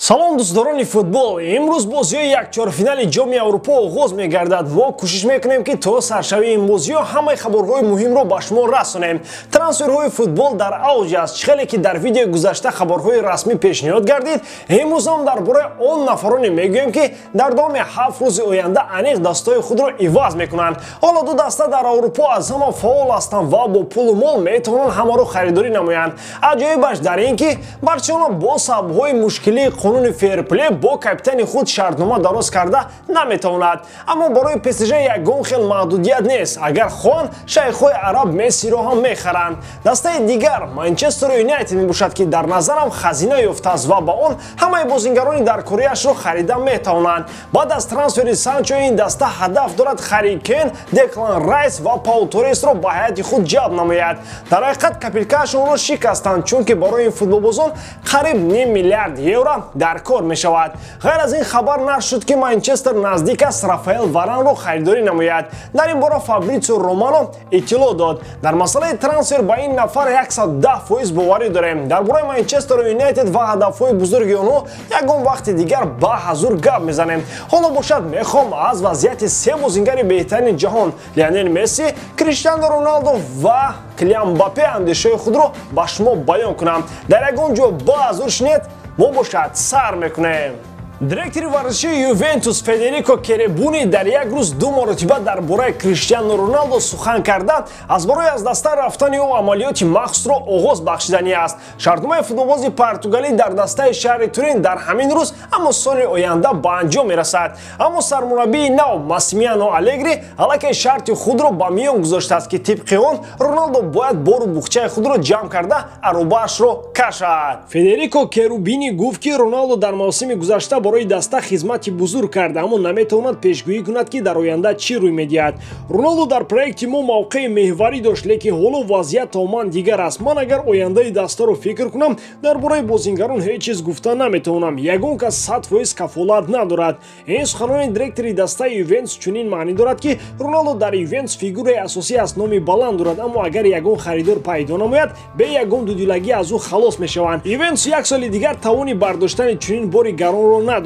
салом дӯстдорони футбол, имрӯз бозиҳои якчорфинали ҷоми Аврупо оғоз мегардад. Мо кӯшиш мекунем ки то саршавии ин бозиҳо ҳамаи хабарҳои муҳимро ба шумо расонем. Трансферҳои футбол дар авҷ аст. Хеле ки дар видеои гузашта хабарҳои расмӣ пешниҳод гардид, имрӯз ҳам дар бораи он нафароне мегӯем ки дар давоми 7 рӯзи оянда аниқ дастаҳои худро иваз мекунанд. Ҳоло ду даста дар Аврупо аз ҳама фаъол ҳастанд ва бо пулу мол метавонанд ҳамаро харидорӣ намоянд. Аҷоибаш дар ин ки Барселона бо сабабҳои мушкилии қонуни фейрплей бо капитани худ шартнома дароз карда наметавонад. Аммо барои ПСЖ ягон хел маҳдудият нест. Агар хоҳанд, шайхҳои араб Мессиро ҳам мехаранд. Дастаи дигар Манчестер Юнайтед мебошад ки дар назарам хазина ёфтааст ва ба он ҳамаи бозингарони даркориашро харида метавонанд. Баъд аз трансфери Санчо ин даста ҳадаф дорад Харри Кейн, Деклан Райс ва Пау Торресро ба ҳайати худ ҷалб намояд. Дар ҳақиқат капилкаашонро шикастанд, чунки барои ин футболбозон қариб 1 миллиард евро дар кор мешавад. Ғайр аз ин хабар нашр шуд ки Манчестер наздик аст Рафаэл Варанро харидорӣ намояд. Дар ин бора Фабрицио Романо иттилоъ дод. Дар масъалаи трансфер ба ин нафар 110% боварӣ дорем. Дар бораи Манчестер Юнайтед ва ҳадафҳои бузурги онҳо ягон вақти дигар ба ҳазур гап мезанем. Ҳоло бошад мехоҳам аз вазъияти се бозингари беҳтарини ҷаҳон Лионел Месси, Криштиану Роналдо ва Килиан Мбаппе андешаҳои худро ба шумо баён кунам. Дар ягон ҷо ба ҳазур шинед, мо бошад сар мекунем. Директори варзишии Ювентус Федерико Керебуни дар як рӯз 2 маротиба дар бораи Криштиану Роналдо сухан карда, аз барои аз даста рафтани ӯ амалиёти махсусро оғоз бахшидани аст. Шартномаи футболбози португалӣ дар дастаи шаҳри Турин дар ҳамин рӯз, аммо соли оянда ба анҷом мерасад. Аммо сармураббии нав Массимилиано Аллегри аллакай шарти худро ба миён гузоштааст ки тибқи он Роналдо бояд бору бухчаи худро ҷамъ карда аробаашро кашад. Федерико Керубини гуфт ки Роналдо дар мавсими гузашта барои даста хизмати бузург карда, аммо наметавонад пешгӯӣ кунад ки дар оянда чӣ рӯй медиҳад. Роналдо дар проекти мо мавқеи меҳварӣ дошт, лекин ҳоло вазъият тамоман дигар аст. Ман агар ояндаи дастаро фикр кунам, дар бораи бозингарон ҳеҷ чиз гуфта наметавонам. Ягон кас 100% кафолат надорад. Ин суханони директори дастаи Ювентус чунин маънӣ дорад ки Роналдо дар Ювентус фигураи асосӣ аст, номи баланд дорад, аммо агар ягон харидор пайдо намояд, бе ягон дудилагӣ аз ӯ халос мешаванд. Ювентус як соли дигар тавони бардоштани чунин бори гаронро надорад.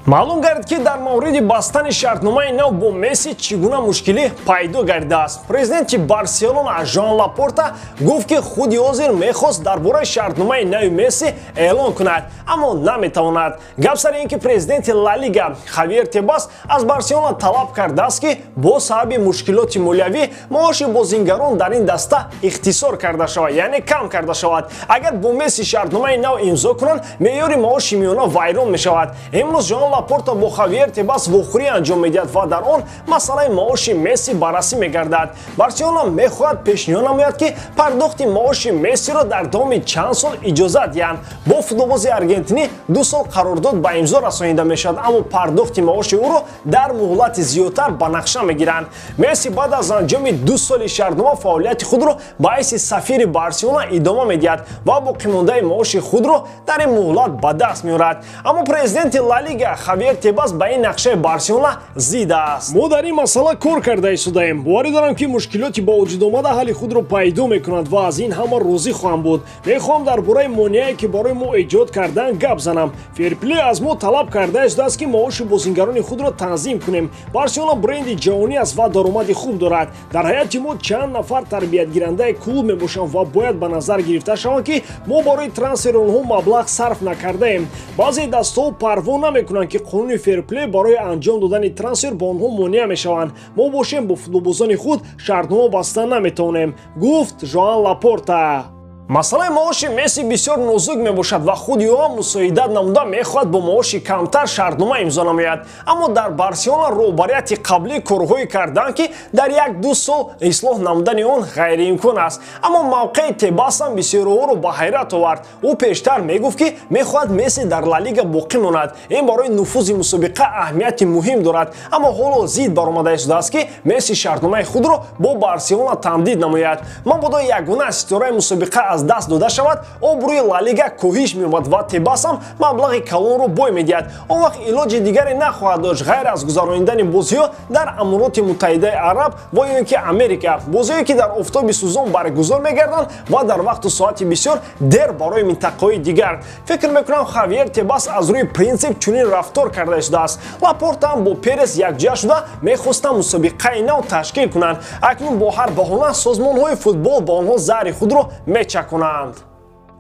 Маълум гардид ки дар мавриди бастани шартномаи нав бо Месси чӣ гуна мушкилӣ пайдо гардидааст. Президенти Барселона Жоан Лапорта гуфт ки худи ҳозир мехост дар бораи шартномаи нави Месси эълон кунад, аммо наметавонад. Гап сари ин ки президенти Ла Лига Хавиер Тебас аз Барселона талаб кардааст ки бо сабаби мушкилоти молиявӣ маоши бозингарон дар ин даста ихтисор карда шавад, яъне кам карда шавад. Агар бо Месси шартномаи нав имзо кунанд, меъёри маоши миёна вайрон мешавад. Имрӯз Жоан Лапорта бо Хавиер Тебас вохӯрӣ анҷом медиҳад ва дар он масъалаи маоши Месси баррасӣ мегардад. Барселона мехоҳад пешниҳод намояд ки пардохти маоши Мессиро дар давоми чанд сол иҷоза диҳанд. Бо футболбози аргентинӣ 2 сол қарордод ба имзо расонида мешавад, аммо пардохти маоши ӯро дар муҳлати зиёдтар ба нақша мегиранд. Месси баъд аз анҷоми 2 соли шартнома фаъолияти худро ба ҳайси сафири Барселона идома медиҳад ва боқимондаи маоши худро дар ин муҳлат ба даст меорад. Аммо президенти Ла Лига Хавиер Тебас ба ин нақшаи Барселона зид аст. Мо дар ин масъала кор карда истодаем. боварӣ дорам ки мушкилоти ба вуҷуд омада ҳалли худро пайдо мекунад ва аз ин ҳама розӣ хоҳам буд. Мехоҳам дар бораи монеае ки барои мо эҷод карданд гап занам. Фейрплей аз мо талаб карда истодааст ки маоши бозингарони худро танзим кунем. Барселона бренди ҷаҳонӣ аст ва даромади хуб дорад. Дар ҳайати мо чанд нафар тарбиятгирандаи клуб мебошанд ва бояд ба назар гирифта шаванд ки мо барои трансфери онҳо маблағ сарф накардаем. баъзе дастаҳо парво намекунанд ки қонуни фейрплей барои анҷом додани трансфер ба онҳо монеа мешаванд. мо бошем бо футболбозони худ шартнома баста наметавонем, гуфт Жоан Лапорта. Масъалаи маоши Месси бисёр нозук мебошад ва худи ӯ ҳам мусоидат намуда мехоҳад бо маоши камтар шартнома имзо намояд. Аммо дар Барселона роҳбарияти қаблӣ корҳое карданд ки дар 1-2 сол ислоҳ намудани он ғайриимкон аст. Аммо мавқеи Тебас ҳам бисёриҳоро ба ҳайрат овард. ӯ пештар мегуфт ки мехоҳад Месси дар Ла Лига боқӣ монад. ин барои нуфузи мусобиқа аҳамияти муҳим дорад. Аммо ҳоло зид баромада истодааст ки Месси шартномаи худро бо Барселона тамдид намояд. мабодо ягона ситораи мусобиқа аз даст дода шавад, обрӯи Ла Лига коҳиш меомад ва Тебас ҳам маблағи калонро бой медиҳад. Он вақт илоҷи дигаре нахоҳад дошт ғайр аз гузарондани бозиҳо дар Амороти Муттаҳидаи Араб ва ё ин ки Америка. Бозиҳое ки дар офтоби сӯзон баргузор мегарданд ва дар вақту соати бисёр дер барои минтақаҳои дигар. Фикр мекунам Хавиер Тебас аз рӯи принсип чунин рафтор карда истодааст. Лапорта ҳам бо Перес якҷоя шуда мехостанд мусобиқаи нав ташкил кунанд. Акнун бо ҳар баҳона созмонҳои футбол ба онҳо заҳри худро мечаконанд.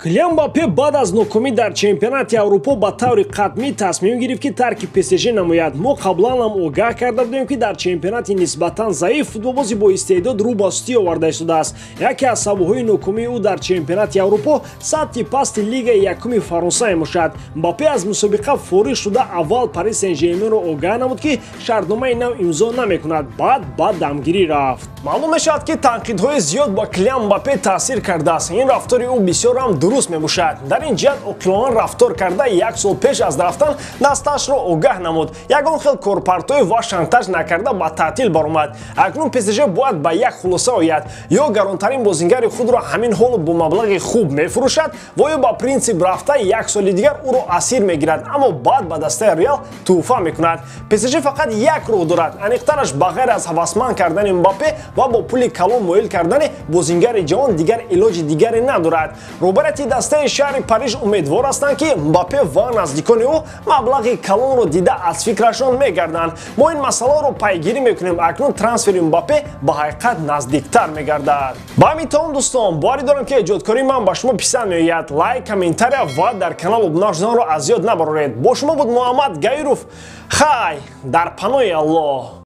Килиан Мбаппе баъд аз нокомӣ дар чемпионати Аврупо ба таври қатмӣ тасмим гирифт ки тарки ПСЖ намояд. Мо қаблан ҳам огаҳ карда будем ки дар чемпионати нисбатан заиф футболбози бо истеъдод рӯ ба сутӣ оварда истодааст. Яке аз сабабҳои нокомии ӯ дар чемпионати Аврупо сатҳи пасти Лигаи якуми Фаронса мебошад. Мбаппе аз мусобиқа фориғ шуда аввал Пари Сен-Жерменро огаҳ намуд ки шартномаи нав имзо намекунад, баъд ба дамгирӣ рафт. Маълум мешавад ки танқидҳои зиёд ба Килиан Мбаппе таъсир кардааст. Ин рафтори ӯ бисёр ҳам дуруст мебошад. Дар ин ҷиҳат оқилона рафтор карда як сол пеш аз рафтан дасташро огаҳ намуд. Ягон хел корпартоӣ ва шантаж накарда ба таътил баромад. Акнун ПСЖ бояд ба як хулоса ояд: ё гаронтарин бозингари худро ҳамин ҳоло бо маблағи хуб мефурӯшад ва ё ба принсип рафта як соли дигар ӯро асир мегирад, аммо баъд ба дастаи Реал туҳфа мекунад. ПСЖ фақат як роҳ дорад, аниқтараш ба ғайр аз ҳавасманд кардани Мбаппе ва бо пули калон моил кардани бозингари ҷавон дигар илоҷи дигаре надорад. Роберати дастаи шаҳри Париж умедвор ҳастанд ки Мбаппе ва наздикони ӯ маблағи калонро дида аз фикрашон мегарданд. Мо ин масъаларо пайгирӣ мекунем. Акнун трансфери Мбаппе ба ҳақиқат наздиктар мегардад. Ба ҳамин том дӯстон, боварӣ дорам ки эҷодкории ман ба шумо писанд меояд. Лайк, комментария ва дар канал обуна шуданро аз ёд набароред. Бо шумо буд Муҳаммад Гаиров. Хай дар паноҳи Аллоҳ.